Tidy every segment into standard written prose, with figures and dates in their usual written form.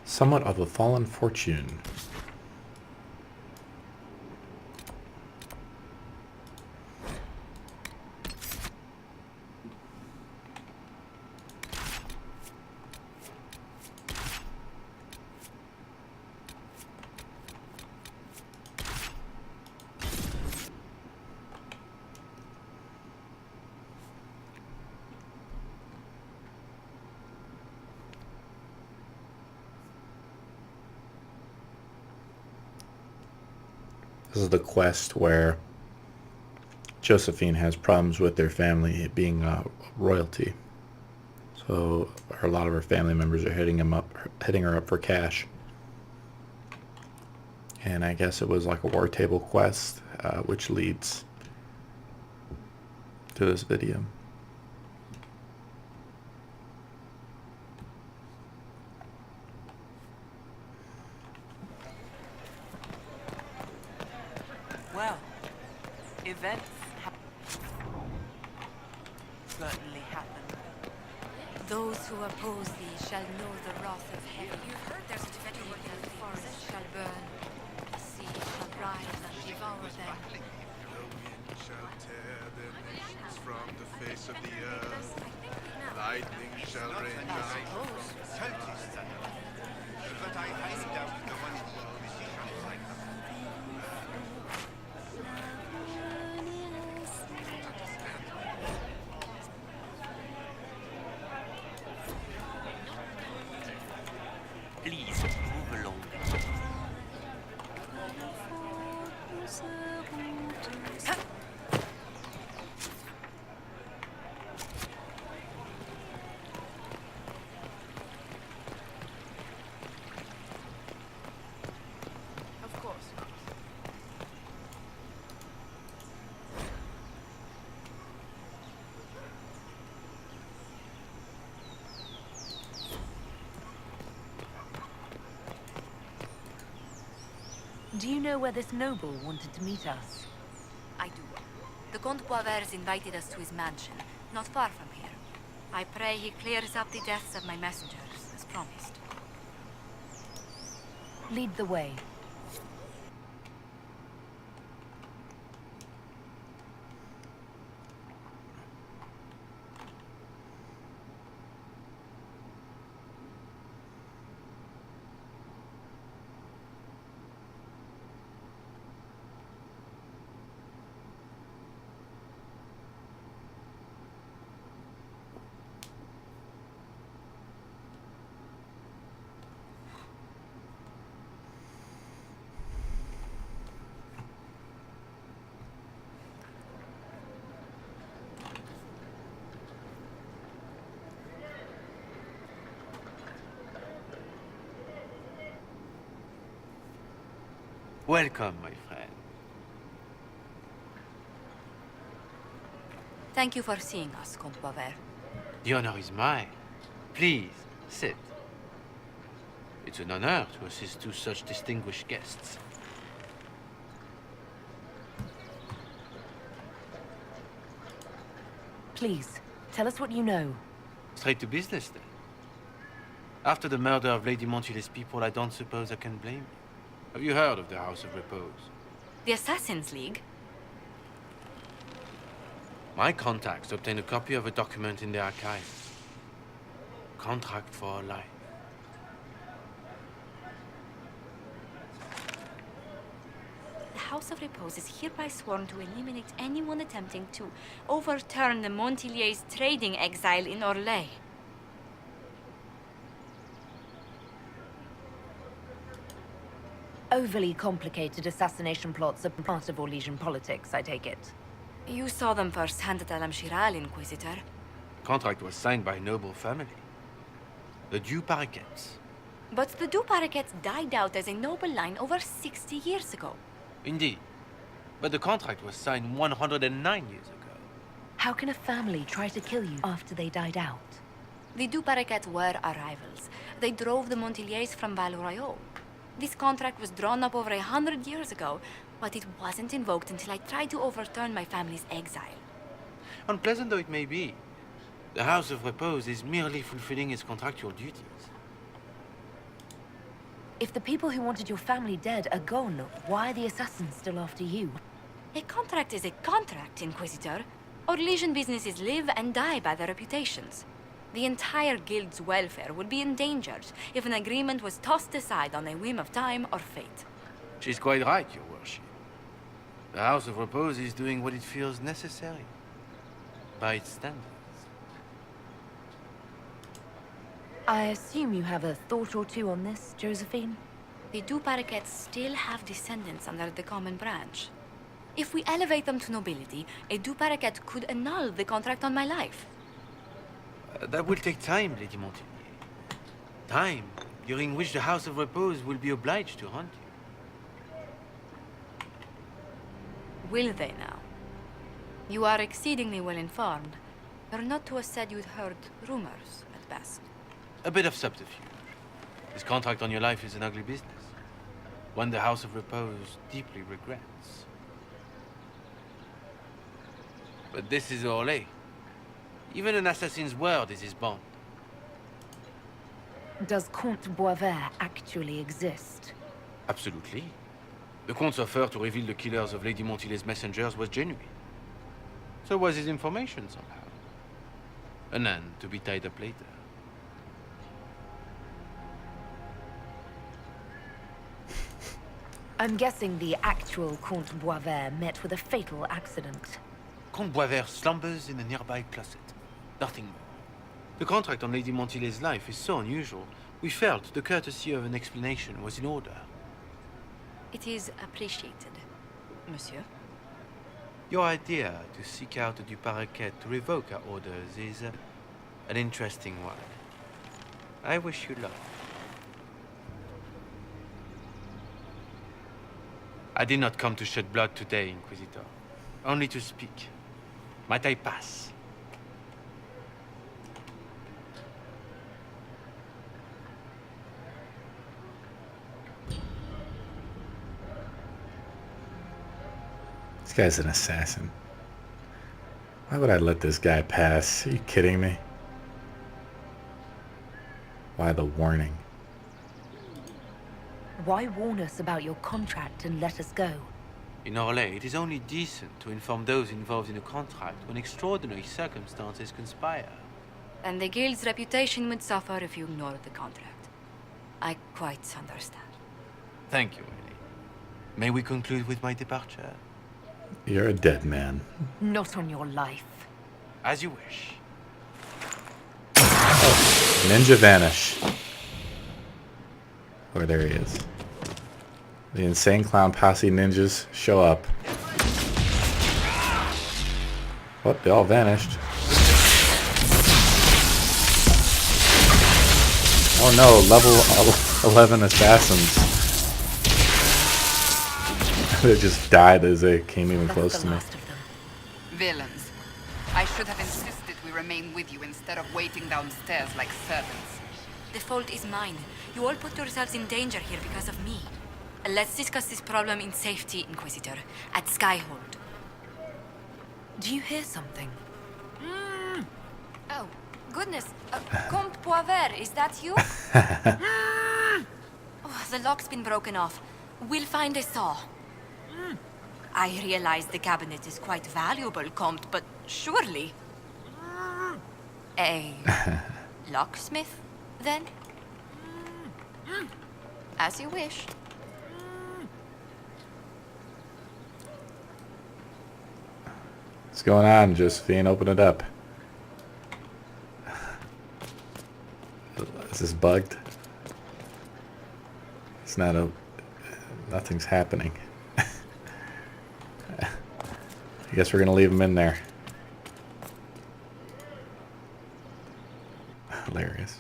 Somewhat of a fallen fortune. This is the quest where Josephine has problems with their family being royalty. So a lot of her family members are hitting her up for cash. And I guess it was like a war table quest, which leads to this video. Well, events certainly happen. Those who oppose thee shall know the wrath of heaven. You've heard there's a defeated one in the forest shall burn. The sea shall rise and devour them. The wind shall tear their nations from the face of the earth. Lightning shall rain down. Please move along. Of course. Do you know where this noble wanted to meet us? I do. The Comte Poiver's invited us to his mansion, not far from here. I pray he clears up the deaths of my messengers, as promised. Lead the way. Welcome, my friend. Thank you for seeing us, Comte Poiver. The honor is mine. Please, sit. It's an honor to assist two such distinguished guests. Please, tell us what you know. Straight to business, then. After the murder of Lady Montula's people, I don't suppose I can blame you. Have you heard of the House of Repose? The Assassin's League? My contacts obtained a copy of a document in the archives. Contract for life. The House of Repose is hereby sworn to eliminate anyone attempting to overturn the Montiliers' trading exile in Orlais. Overly complicated assassination plots are part of Orlesian politics, I take it. You saw them firsthand at Alam-Shiral, Inquisitor. Contract was signed by a noble family. The Du Paraquets. But the Du Paraquets died out as a noble line over 60 years ago. Indeed. But the contract was signed 109 years ago. How can a family try to kill you after they died out? The Du Paraquets were our rivals. They drove the Montiliers from Val Royal. This contract was drawn up over 100 years ago, but it wasn't invoked until I tried to overturn my family's exile. Unpleasant though it may be, the House of Repose is merely fulfilling its contractual duties. If the people who wanted your family dead are gone, why are the assassins still after you? A contract is a contract, Inquisitor. Our Legion businesses live and die by their reputations. The entire guild's welfare would be endangered if an agreement was tossed aside on a whim of time or fate. She's quite right, Your Worship. The House of Repose is doing what it feels necessary. By its standards. I assume you have a thought or two on this, Josephine? The Du Paraquets still have descendants under the common branch. If we elevate them to nobility, a Du Paraquet could annul the contract on my life. That will take time, Lady Montigny. Time during which the House of Repose will be obliged to hunt you. Will they now? You are exceedingly well informed. You're not to have said you'd heard rumors, at best. A bit of subterfuge. This contract on your life is an ugly business. One the House of Repose deeply regrets. But this is Orlais. Even an assassin's word is his bond. Does Comte Boisvert actually exist? Absolutely. The Comte's offer to reveal the killers of Lady Montily's messengers was genuine. So was his information somehow. An end to be tied up later. I'm guessing the actual Comte Boisvert met with a fatal accident. Comte Boisvert slumbers in a nearby closet. Nothing more. The contract on Lady Montily's life is so unusual, we felt the courtesy of an explanation was in order. It is appreciated, monsieur. Your idea to seek out the Du Paraquet to revoke our orders is an interesting one. I wish you luck. I did not come to shed blood today, Inquisitor. Only to speak. Might I pass? This guy's an assassin. Why would I let this guy pass? Are you kidding me? Why the warning? Why warn us about your contract and let us go? In Orlais, it is only decent to inform those involved in a contract when extraordinary circumstances conspire. And the guild's reputation would suffer if you ignored the contract. I quite understand. Thank you, Ellie. May we conclude with my departure? You're a dead man. Not on your life. As you wish. Ninja vanish. Oh, there he is. The insane clown posse ninjas show up. Oh, they all vanished. Oh no, level 11 assassins. They just died as they came even That's close the to me. last of them. Villains. I should have insisted we remain with you instead of waiting downstairs like servants. The fault is mine. You all put yourselves in danger here because of me. Let's discuss this problem in safety, Inquisitor, at Skyhold. Do you hear something? Oh, goodness. Comte Boisvert, is that you? Oh, the lock's been broken off. We'll find a saw. I realize the cabinet is quite valuable, Comte, but surely... A locksmith, then? As you wish. What's going on, Josephine? Open it up. Is this bugged? It's not a... Nothing's happening. I guess we're gonna leave him in there. Hilarious.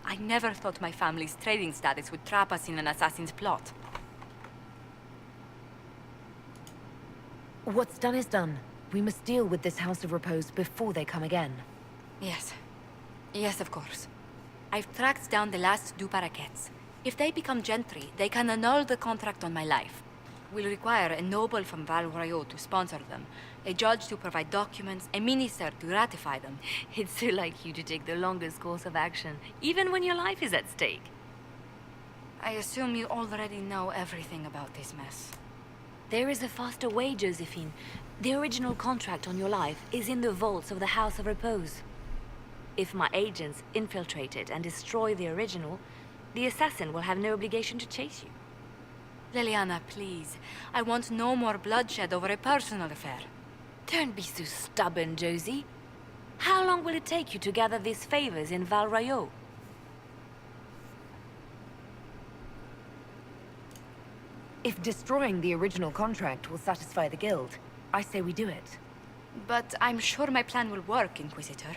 I never thought my family's trading status would trap us in an assassin's plot. What's done is done. We must deal with this House of Repose before they come again. Yes. Yes, of course. I've tracked down the last Du Paraquets. If they become gentry, they can annul the contract on my life. We'll require a noble from Val Royeaux to sponsor them, a judge to provide documents, a minister to ratify them. It's so like you to take the longest course of action, even when your life is at stake. I assume you already know everything about this mess. There is a faster way, Josephine. The original contract on your life is in the vaults of the House of Repose. If my agents infiltrate it and destroy the original, the assassin will have no obligation to chase you. Liliana, please. I want no more bloodshed over a personal affair. Don't be so stubborn, Josie. How long will it take you to gather these favors in Val Royeaux? If destroying the original contract will satisfy the Guild, I say we do it. But I'm sure my plan will work, Inquisitor.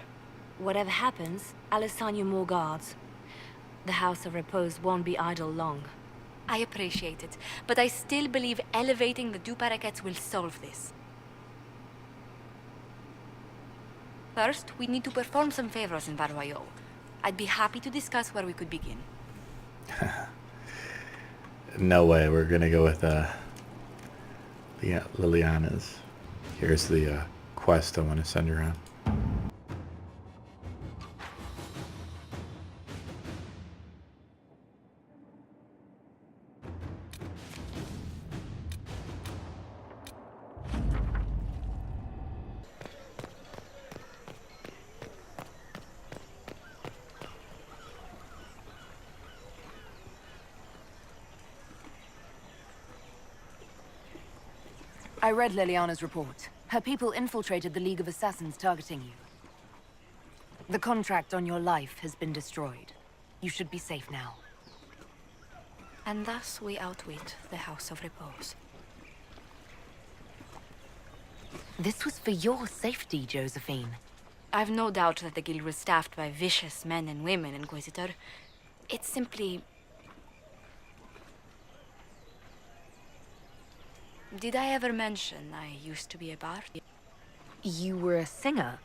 Whatever happens, I'll assign you more guards. The House of Repose won't be idle long. I appreciate it, but I still believe elevating the Du Paraquets will solve this. First, we need to perform some favors in Val Royeaux. I'd be happy to discuss where we could begin. No way. We're gonna go with Liliana's. Here's the quest I want to send her on. I read Liliana's report. Her people infiltrated the League of Assassins targeting you. The contract on your life has been destroyed. You should be safe now. And thus we outwit the House of Repose. This was for your safety, Josephine. I've no doubt that the guild was staffed by vicious men and women, Inquisitor. It's simply... Did I ever mention I used to be a bard? You were a singer?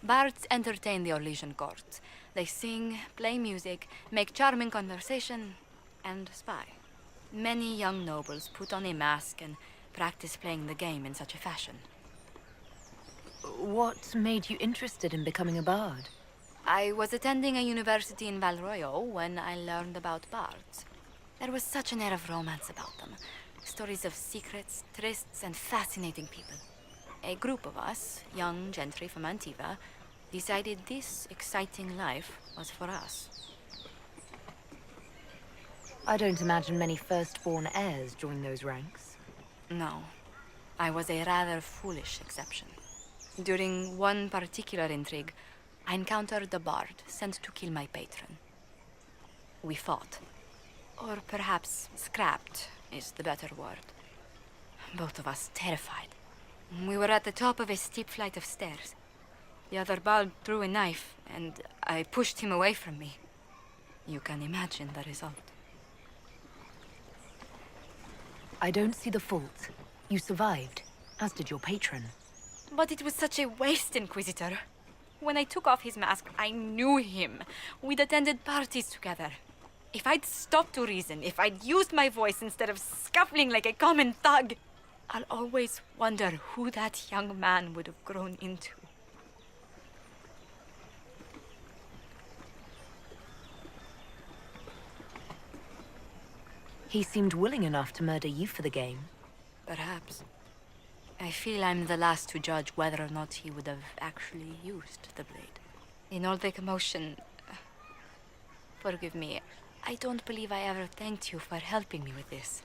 Bards entertain the Orlesian court. They sing, play music, make charming conversation, and spy. Many young nobles put on a mask and practice playing the game in such a fashion. What made you interested in becoming a bard? I was attending a university in Val Royeaux when I learned about bards. There was such an air of romance about them. Stories of secrets, trysts, and fascinating people. A group of us, young gentry from Antiva, decided this exciting life was for us. I don't imagine many firstborn heirs join those ranks. No, I was a rather foolish exception. During one particular intrigue, I encountered a bard sent to kill my patron. We fought. Or perhaps scrapped is the better word. Both of us terrified. We were at the top of a steep flight of stairs. The other bard drew a knife, and I pushed him away from me. You can imagine the result. I don't see the fault. You survived, as did your patron. But it was such a waste, Inquisitor. When I took off his mask, I knew him. We'd attended parties together. If I'd stopped to reason, if I'd used my voice instead of scuffling like a common thug, I'll always wonder who that young man would have grown into. He seemed willing enough to murder you for the game. Perhaps. I feel I'm the last to judge whether or not he would have actually used the blade. In all the commotion... Forgive me, I don't believe I ever thanked you for helping me with this.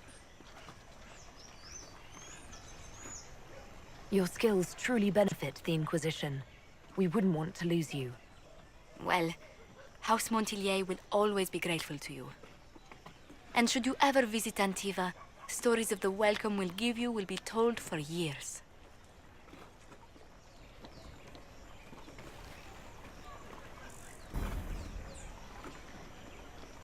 Your skills truly benefit the Inquisition. We wouldn't want to lose you. Well, House Montilier will always be grateful to you. And should you ever visit Antiva, stories of the welcome we'll give you will be told for years.